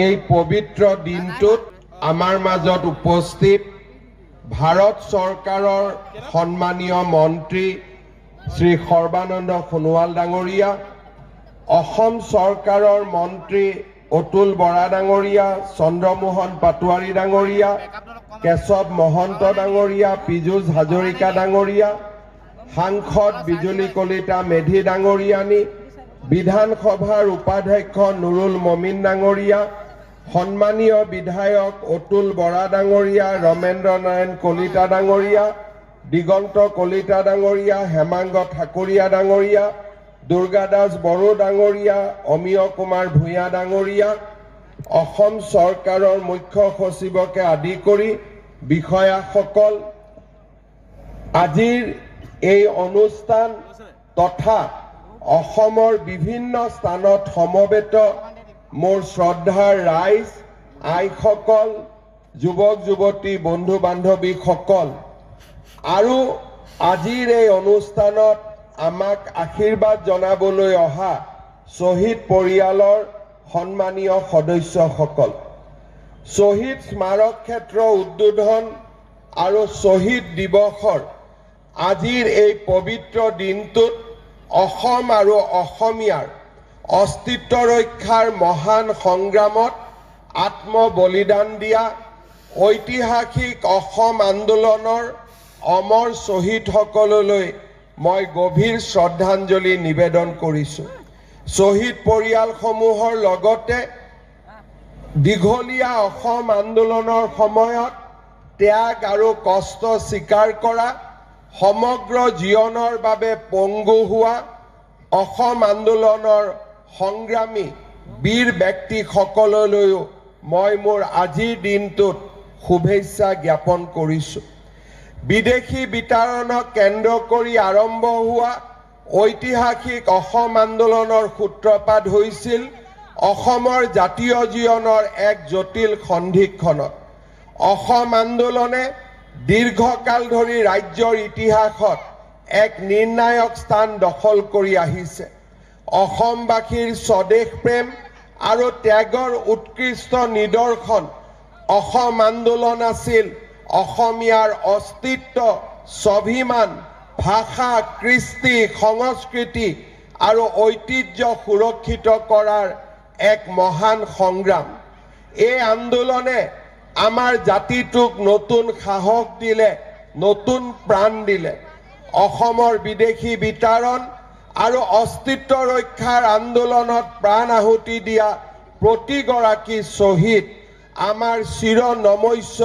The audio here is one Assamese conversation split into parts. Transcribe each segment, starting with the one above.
এই পবিত্ৰ দিনটোত আমাৰ মাজত উপস্থিত ভাৰত চৰকাৰৰ সন্মানীয় মন্ত্ৰী শ্ৰী সৰ্বানন্দ সোণোৱাল ডাঙৰীয়া, অসম চৰকাৰৰ মন্ত্ৰী অতুল বৰা ডাঙৰীয়া, চন্দ্ৰমোহন পাটোৱাৰী ডাঙৰীয়া, কেশৱ মহন্ত ডাঙৰীয়া, পীযুষ হাজৰিকা ডাঙৰীয়া, সাংসদ বিজুলী কলিতা মেধি ডাঙৰীয়ানী, বিধানসভাৰ উপাধ্যক্ষ নুৰুল মমিন ডাঙৰীয়া, সন্মানীয় বিধায়ক অতুল বৰা ডাঙৰীয়া, ৰমেন্দ্ৰ নাৰায়ণ কলিতা ডাঙৰীয়া, দিগন্ত কলিতা ডাঙৰীয়া, হেমাংগ ঠাকুৰীয়া ডাঙৰীয়া, দুৰ্গা দাস বড়ো ডাঙৰীয়া, অমিয় কুমাৰ ভূঞা ডাঙৰীয়া, অসম চৰকাৰৰ মুখ্য সচিবকে আদি কৰি বিষয়াসকল, আজিৰ এই অনুষ্ঠান তথা অসমৰ বিভিন্ন স্থানত সমবেত মোৰ শ্ৰদ্ধাৰ ৰাইজ, আইসকল, যুৱক যুৱতী, বন্ধু বান্ধৱীসকল, আৰু আজিৰ এই অনুষ্ঠানত আমাক আশীৰ্বাদ জনাবলৈ অহা শ্বহীদ পৰিয়ালৰ সন্মানীয় সদস্যসকল, শ্বহীদ স্মাৰক ক্ষেত্ৰ উদ্বোধন আৰু শ্বহীদ দিৱসৰ আজিৰ এই পবিত্ৰ দিনটোত অসম আৰু অসমীয়াৰ অস্তিত্ব ৰক্ষাৰ মহান সংগ্ৰামত আত্মবলিদান দিয়া ঐতিহাসিক অসম আন্দোলনৰ অমৰ শ্বহীদসকললৈ মই গভীৰ শ্ৰদ্ধাঞ্জলি নিবেদন কৰিছোঁ। শ্বহীদ পৰিয়ালসমূহৰ লগতে দীঘলীয়া অসম আন্দোলনৰ সময়ত ত্যাগ আৰু কষ্ট স্বীকাৰ কৰা, সমগ্ৰ জীৱনৰ বাবে পংগু হোৱা অসম আন্দোলনৰ সংগ্ৰামী বীৰ ব্যক্তিসকললৈও মই মোৰ আজিৰ দিনটোত শুভেচ্ছা জ্ঞাপন কৰিছোঁ। বিদেশী বিতাৰণক কেন্দ্ৰ কৰি আৰম্ভ হোৱা ঐতিহাসিক অসম আন্দোলনৰ সূত্ৰপাত হৈছিল অসমৰ জাতীয় জীৱনৰ এক জটিল সন্ধিক্ষণত। অসম আন্দোলনে দীৰ্ঘকাল ধৰি ৰাজ্যৰ ইতিহাসত এক নিৰ্ণায়ক স্থান দখল কৰি আহিছে। অসমবাসীৰ স্বদেশ প্ৰেম আৰু ত্যাগৰ উৎকৃষ্ট নিদৰ্শন অসম আন্দোলন আছিল অসমীয়াৰ অস্তিত্ব, স্বাভিমান, ভাষা, কৃষ্টি, সংস্কৃতি আৰু ঐতিহ্য সুৰক্ষিত কৰাৰ এক মহান সংগ্ৰাম। এই আন্দোলনে আমাৰ জাতিটোক নতুন সাহস দিলে, নতুন প্ৰাণ দিলে। অসমৰ বিদেশী বিতাৰণ আৰু অস্তিত্ব ৰক্ষাৰ আন্দোলনত প্ৰাণ আহুতি দিয়া প্ৰতিগৰাকী শ্বহীদ আমাৰ চিৰ নমস্য,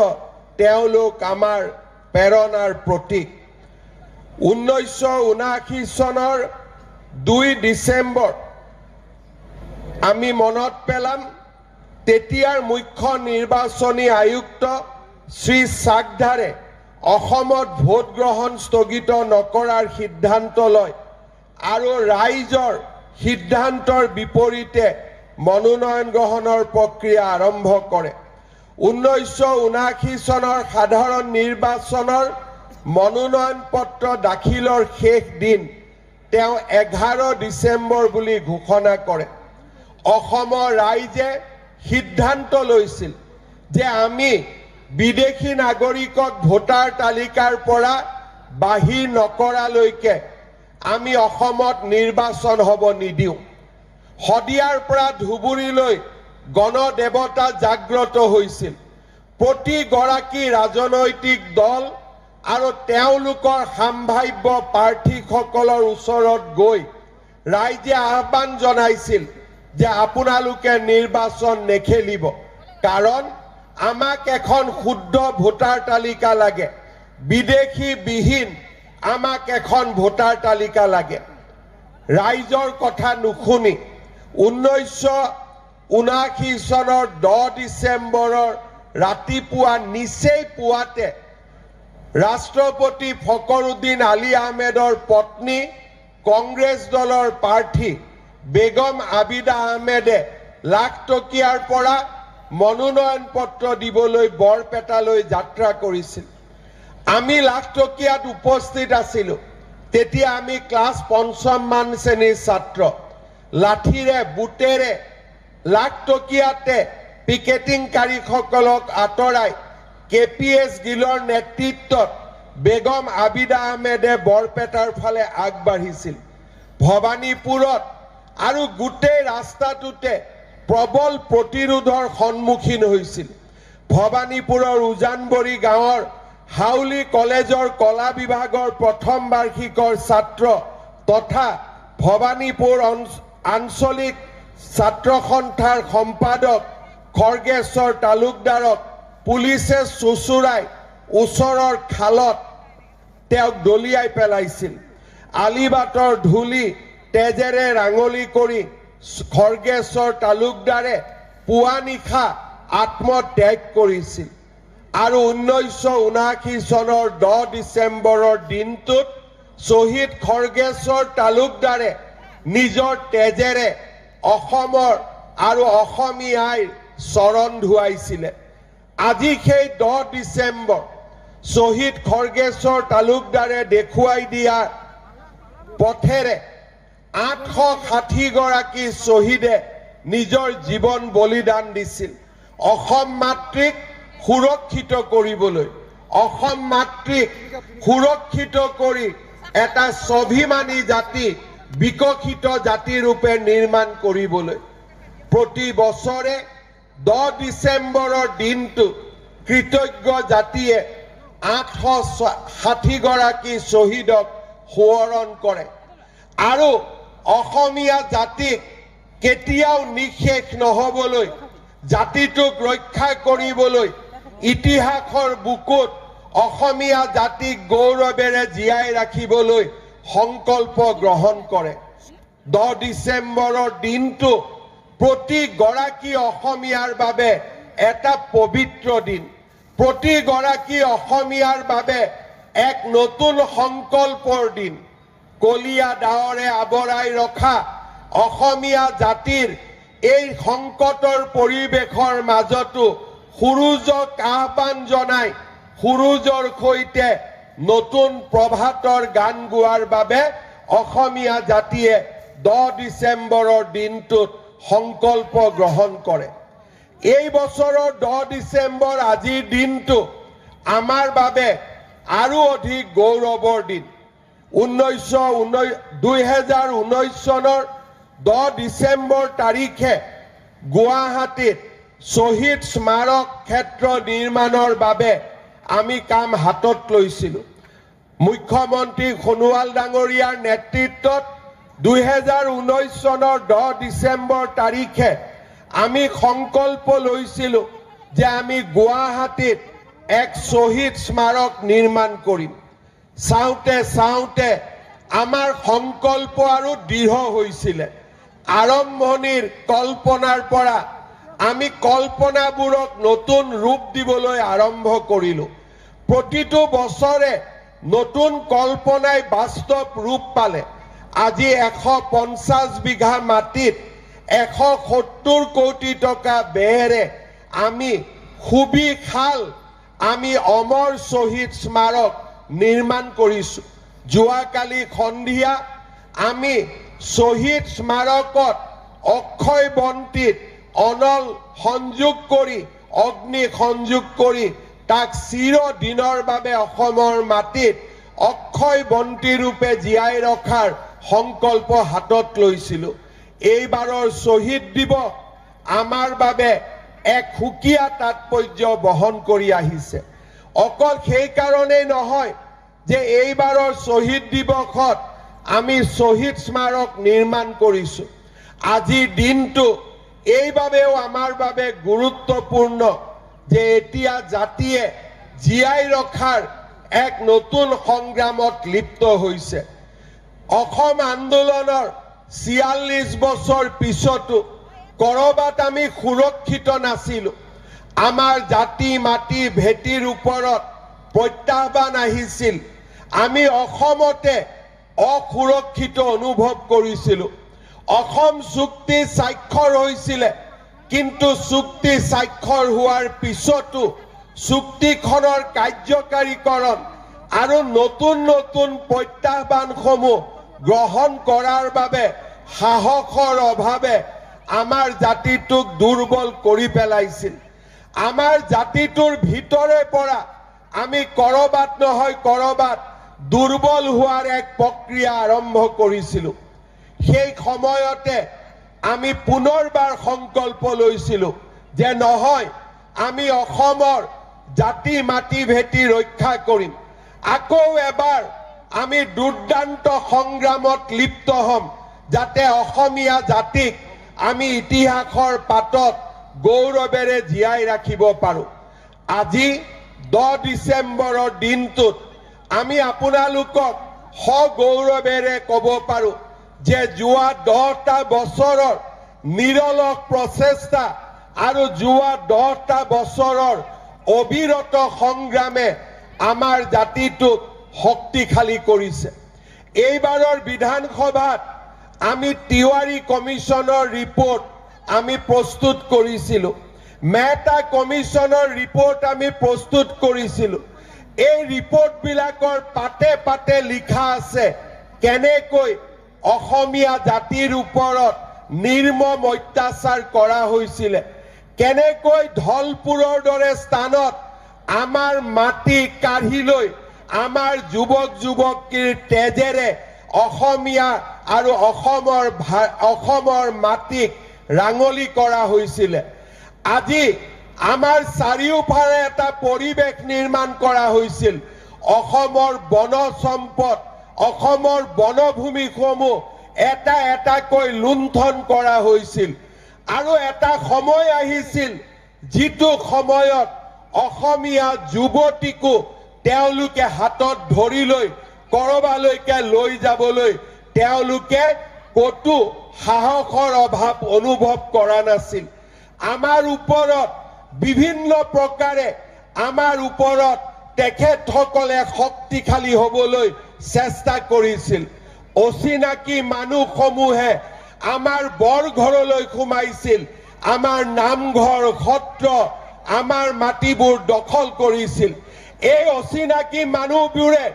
তেওঁলোক আমাৰ প্ৰেৰণাৰ প্ৰতীক। 1979 চনৰ 2 ডিচেম্বৰ আমি মনত পেলাম, তেতিয়াৰ মুখ্য নিৰ্বাচনী আয়ুক্ত শ্ৰী চাকধাৰে অসমত ভোট গ্ৰহণ স্থগিত নকৰাৰ সিদ্ধান্ত লয় আৰু ৰাইজৰ সিদ্ধান্তৰ বিপৰীতে মনোনয়ন গ্ৰহণৰ প্ৰক্ৰিয়া আৰম্ভ কৰে। 1979 চনৰ সাধাৰণ নিৰ্বাচনৰ মনোনয়ন পত্ৰ দাখিলৰ শেষ দিন তেওঁ 11 ডিচেম্বৰ বুলি ঘোষণা কৰে। অসমৰ ৰাইজে সিদ্ধান্ত লৈছিল যে আমি বিদেশী নাগৰিকক ভোটাৰ তালিকাৰ পৰা বাহিৰ নকৰালৈকে আমি অসমত নিৰ্বাচন হ'ব নিদিওঁ। শদিয়াৰ পৰা ধুবুৰীলৈ গণদেৱতা জাগ্ৰত হৈছিল। প্ৰতিগৰাকী ৰাজনৈতিক দল আৰু তেওঁলোকৰ সাম্ভাব্য প্ৰাৰ্থীসকলৰ ওচৰত গৈ ৰাইজে আহ্বান জনাইছিল যে আপোনালোকে নিৰ্বাচন নেখেলিব, কাৰণ আমাক এখন শুদ্ধ ভোটাৰ তালিকা লাগে, বিদেশী বিহীন আমাক এখন ভোটাৰ তালিকা লাগে। ৰাইজৰ কথা নুশুনি 1979 চনৰ 10 ডিচেম্বৰৰ ৰাতিপুৱা নিচেই পুৱাতে ৰাষ্ট্ৰপতি ফখৰুদ্দিন আলী আহমেদৰ পত্নী, কংগ্ৰেছ দলৰ প্ৰাৰ্থী বেগম আবিদা আহমেদে লাখটকীয়াৰ পৰা মনোনয়ন পত্ৰ দিবলৈ বৰপেটালৈ যাত্ৰা কৰিছিল। আমি লাখটকীয়াত উপস্থিত আছিলোঁ। তেতিয়া আমি ক্লাছ 5ম মান শ্ৰেণীৰ ছাত্ৰ। লাঠিৰে বুটেৰে লাখটকীয়াতে পিকেটিংকাৰীসকলক আঁতৰাই KPS গিলৰ নেতৃত্বত বেগম আবিদা আহমেদে বৰপেটাৰ ফালে আগবাঢ়িছিল। ভবানীপুৰত আৰু গোটেই ৰাস্তাটোতে প্ৰবল প্ৰতিৰোধৰ সন্মুখীন হৈছিল। ভবানীপুৰৰ উজানবৰী গাঁৱৰ হাউলি কলেজৰ কলা বিভাগৰ প্ৰথম বাৰ্ষিকৰ ছাত্ৰ তথা ভবানীপুৰ আঞ্চলিক ছাত্ৰ সন্থাৰ সম্পাদক খৰ্গেশ্বৰ তালুকদাৰক পুলিচে চুচুৰাই ওচৰৰ খালত তেওঁক দলিয়াই পেলাইছিল। আলিবাটৰ ধূলি তেজেৰে ৰাঙলি কৰি খৰ্গেশ্বৰ তালুকদাৰে পুৱা নিশা আত্মত্যাগ কৰিছিল আৰু 1979 চনৰ 10 ডিচেম্বৰৰ দিনটোত শ্বহীদ খৰ্গেশ্বৰ তালুকদাৰে নিজৰ তেজেৰে অসমৰ আৰু অসমীয়াৰ চৰণ ধুৱাইছিলে। আজি সেই 10 ডিচেম্বৰ শ্বহীদ খৰ্গেশ্বৰ তালুকদাৰে দেখুৱাই দিয়া পথেৰে 860 গৰাকী শ্বহীদে নিজৰ জীৱন বলিদান দিছিল অসম মাতৃক সুৰক্ষিত কৰিবলৈ, অসম মাতৃক সুৰক্ষিত কৰি এটা স্বাভিমানী জাতি বিকশিত জাতি ৰূপে নিৰ্মাণ কৰিবলৈ। প্ৰতি বছৰে 10 ডিচেম্বৰৰ দিনটো কৃতজ্ঞ জাতিয়ে 860 গৰাকী শ্বহীদক সোঁৱৰণ কৰে আৰু অসমীয়া জাতিক কেতিয়াও নিঃশেষ নহবলৈ, জাতিটোক ৰক্ষা কৰিবলৈ ইতিহাসৰ বুকুত অসমীয়া জাতিক গৌৰৱেৰে জীয়াই ৰাখিবলৈ সংকল্প গ্ৰহণ কৰে। 10 ডিচেম্বৰৰ দিনটো প্ৰতিগৰাকী অসমীয়াৰ বাবে এটা পবিত্ৰ দিন, প্ৰতিগৰাকী অসমীয়াৰ বাবে এক নতুন সংকল্পৰ দিন। কলীয়া ডাৱৰে আৱৰাই ৰখা অসমীয়া জাতিৰ এই সংকটৰ পৰিৱেশৰ মাজতো সুৰুজক আহ্বান জনাই সুৰুজৰ সৈতে নতুন প্ৰভাতৰ গান গোৱাৰ বাবে অসমীয়া জাতিয়ে 10 ডিচেম্বৰৰ দিনটোত সংকল্প গ্ৰহণ কৰে। এই বছৰৰ 10 ডিচেম্বৰ আজিৰ দিনটো আমাৰ বাবে আৰু অধিক গৌৰৱৰ দিন। 2019 চনৰ 10 ডিচেম্বৰ তাৰিখে গুৱাহাটীত শ্বহীদ স্মাৰক ক্ষেত্ৰ নিৰ্মাণৰ বাবে আমি কাম হাতত লৈছিলোঁ। মুখ্যমন্ত্ৰী সোণোৱাল ডাঙৰীয়াৰ নেতৃত্বত 2019 চনৰ 10 ডিচেম্বৰ তাৰিখে আমি সংকল্প লৈছিলোঁ যে আমি গুৱাহাটীত এক শ্বহীদ স্মাৰক নিৰ্মাণ কৰিম। চাওঁতে চাওঁতে আমাৰ সংকল্প আৰু দৃঢ় হৈছিলে। আৰম্ভণিৰ কল্পনাৰ পৰা আমি কল্পনাবোৰক নতুন ৰূপ দিবলৈ আৰম্ভ কৰিলোঁ। প্ৰতিটো বছৰে নতুন কল্পনাই বাস্তৱ ৰূপ পালে। আজি 150 বিঘা মাটিত 170 কোটি টকা ব্যয়েৰে আমি সুবিশাল আমি অমৰ শ্বহীদ স্মাৰক নিৰ্মাণ কৰিছোঁ। যোৱাকালি সন্ধিয়া আমি শ্বহীদ স্মাৰকত অক্ষয় বন্তিত অনল সংযোগ কৰি অগ্নি সংযোগ কৰি তাক চিৰদিনৰ বাবে অসমৰ মাটিত অক্ষয় বন্তি ৰূপে জীয়াই ৰখাৰ সংকল্প হাতত লৈছিলোঁ। এইবাৰৰ শ্বহীদ দিৱস আমাৰ বাবে এক সুকীয়া তাৎপৰ্য বহন কৰি আহিছে। অকল সেই কাৰণেই নহয় যে এইবাৰৰ শ্বহীদ দিৱসত আমি শ্বহীদ স্মাৰক নিৰ্মাণ কৰিছোঁ। আজিৰ দিনটো এইবাবেও আমাৰ বাবে গুৰুত্বপূৰ্ণ যে এতিয়া জাতিয়ে জীয়াই ৰখাৰ এক নতুন সংগ্ৰামত লিপ্ত হৈছে। অসম আন্দোলনৰ 46 বছৰ পিছতো কৰবাত আমি সুৰক্ষিত নাছিলোঁ। আমাৰ জাতি মাটি ভেটিৰ ওপৰত প্ৰত্যাহ্বান আহিছিল। আমি অসমতে অসুৰক্ষিত অনুভৱ কৰিছিলোঁ। অসম চুক্তি স্বাক্ষৰ হৈছিলে, কিন্তু চুক্তি স্বাক্ষৰ হোৱাৰ পিছতো চুক্তিখনৰ কাৰ্যকাৰীকৰণ আৰু নতুন নতুন প্ৰত্যাহ্বানসমূহ গ্ৰহণ কৰাৰ বাবে সাহসৰ অভাৱে আমাৰ জাতিটোক দুৰ্বল কৰি পেলাইছিল। আমাৰ জাতিটোৰ ভিতৰে পৰা আমি কৰবাত নহয় কৰবাত দুৰ্বল হোৱাৰ এক প্ৰক্ৰিয়া আৰম্ভ কৰিছিলোঁ। সেই সময়তে আমি পুনৰবাৰ সংকল্প লৈছিলোঁ যে নহয়, আমি অসমৰ জাতি মাটি ভেটি ৰক্ষা কৰিম। আকৌ এবাৰ আমি দুৰ্দান্ত সংগ্ৰামত লিপ্ত হ'ম, যাতে অসমীয়া জাতিক আমি ইতিহাসৰ পাতত গৌৰৱেৰে জীয়াই ৰাখিব পাৰোঁ। আজি 10 ডিচেম্বৰৰ দিনটোত আমি আপোনালোকক সগৌৰৱেৰে ক'ব পাৰোঁ যে যোৱা 10টা বছৰৰ নিৰলস প্ৰচেষ্টা আৰু যোৱা 10টা বছৰৰ অবিৰত সংগ্ৰামে আমাৰ জাতিটোক শক্তিশালী কৰিছে। এইবাৰৰ বিধানসভাত আমি তিৱাৰী কমিশ্যনৰ ৰিপৰ্ট আমি প্ৰস্তুত কৰিছিলোঁ, মেহতা কমিশ্যনৰ ৰিপৰ্ট আমি প্ৰস্তুত কৰিছিলোঁ। এই ৰিপৰ্টবিলাকৰ পাতে পাতে লিখা আছে কেনেকৈ অসমীয়া জাতিৰ ওপৰত নিৰ্মম অত্যাচাৰ কৰা হৈছিলে, কেনেকৈ ধলপুৰৰ দৰে স্থানত আমাৰ মাটি কাঢ়ি লৈ আমাৰ যুৱক যুৱতীৰ তেজেৰে অসমীয়া আৰু অসমৰ মাটিক ৰাঙলী কৰা হৈছিলে। আজি আমাৰ চাৰিওফালে এটা পৰিৱেশ নিৰ্মাণ কৰা হৈছিল। অসমৰ বন সম্পদ, অসমৰ বনভূমিসমূহ এটা এটাকৈ লুণ্ঠন কৰা হৈছিল। আৰু এটা সময় আহিছিল যিটো সময়ত অসমীয়া যুৱতীকো তেওঁলোকে হাতত ধৰি লৈ কৰবালৈকে লৈ যাবলৈ তেওঁলোকে কতো সাহসৰ অভাৱ অনুভৱ কৰা নাছিল। আমাৰ ওপৰত বিভিন্ন প্ৰকাৰে আমাৰ ওপৰত তেখেতসকলে শক্তিশালী হ'বলৈ চেষ্টা কৰিছিল। অচিনাকি মানুহসমূহে আমাৰ বৰঘৰলৈ সোমাইছিল, আমাৰ নামঘৰ সত্ৰ আমাৰ মাটিবোৰ দখল কৰিছিল। এই অচিনাকি মানুহবোৰে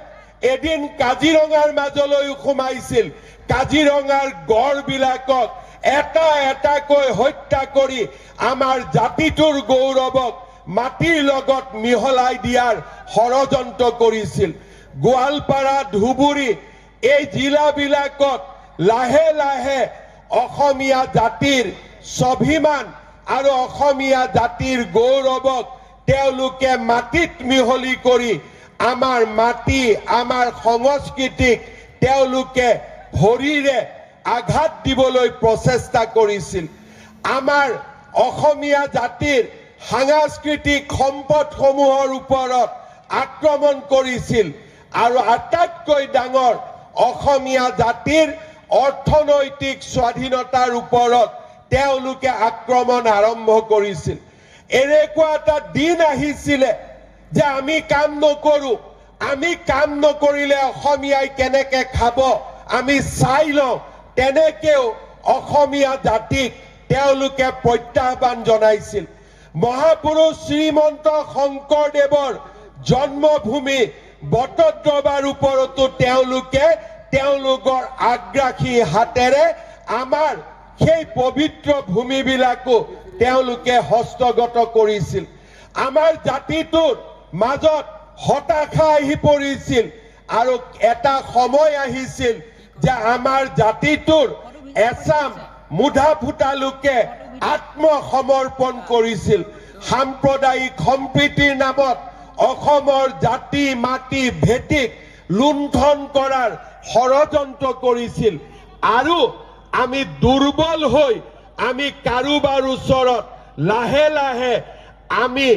এদিন কাজিৰঙাৰ মাজলৈ সোমাইছিল, কাজিৰঙাৰ গড়বিলাকক এটা এটাকৈ হত্যা কৰি আমাৰ জাতিটোৰ গৌৰৱক মাটিৰ লগত মিহলাই দিয়াৰ ষড়যন্ত্ৰ কৰিছিল। গোৱালপাৰা, ধুবুৰী এই জিলাবিলাকত লাহে লাহে অসমীয়া জাতিৰ স্বাভিমান আৰু অসমীয়া জাতিৰ গৌৰৱক তেওঁলোকে মাটিত মিহলি কৰি আমাৰ মাটি আমাৰ সংস্কৃতিক তেওঁলোকে ভৰিৰে আঘাত দিবলৈ প্ৰচেষ্টা কৰিছিল। আমাৰ অসমীয়া জাতিৰ সাংস্কৃতিক সম্পদসমূহৰ ওপৰত আক্ৰমণ কৰিছিল আৰু আটাইতকৈ ডাঙৰ অসমীয়া জাতিৰ অৰ্থনৈতিক স্বাধীনতাৰ ওপৰত তেওঁলোকে আক্ৰমণ আৰম্ভ কৰিছিল। এনেকুৱা এটা দিন আহিছিলে যে আমি কাম নকৰোঁ, আমি কাম নকৰিলে অসমীয়াই কেনেকে খাব আমি চাই লওঁ, তেনেকেও অসমীয়া জাতিক তেওঁলোকে প্ৰত্যাহ্বান জনাইছিল। মহাপুৰুষ শ্ৰীমন্ত শংকৰদেৱৰ জন্মভূমি বটদ্ৰৱাৰ ওপৰতো তেওঁলোকে তেওঁলোকৰ আগ্ৰাসী হাতেৰে আমাৰ সেই পবিত্ৰ ভূমিবিলাকো তেওঁলোকে হস্তগত কৰিছিল। আমাৰ জাতিটোৰ মাজত হতাশা আহি পৰিছিল আৰু এটা সময় আহিছিল যে আমাৰ জাতিটোৰ এচাম মুধা ফুটা লোকে আত্মসমৰ্পণ কৰিছিল। সাম্প্ৰদায়িক সম্প্ৰীতিৰ নামত অসমৰ জাতি মাটি ভেটিক লুণ্ঠন কৰাৰ ষড়যন্ত্ৰ কৰিছিল আৰু আমি দুৰ্বল হৈ আমি কাৰোবাৰ ওচৰত লাহে লাহে আমি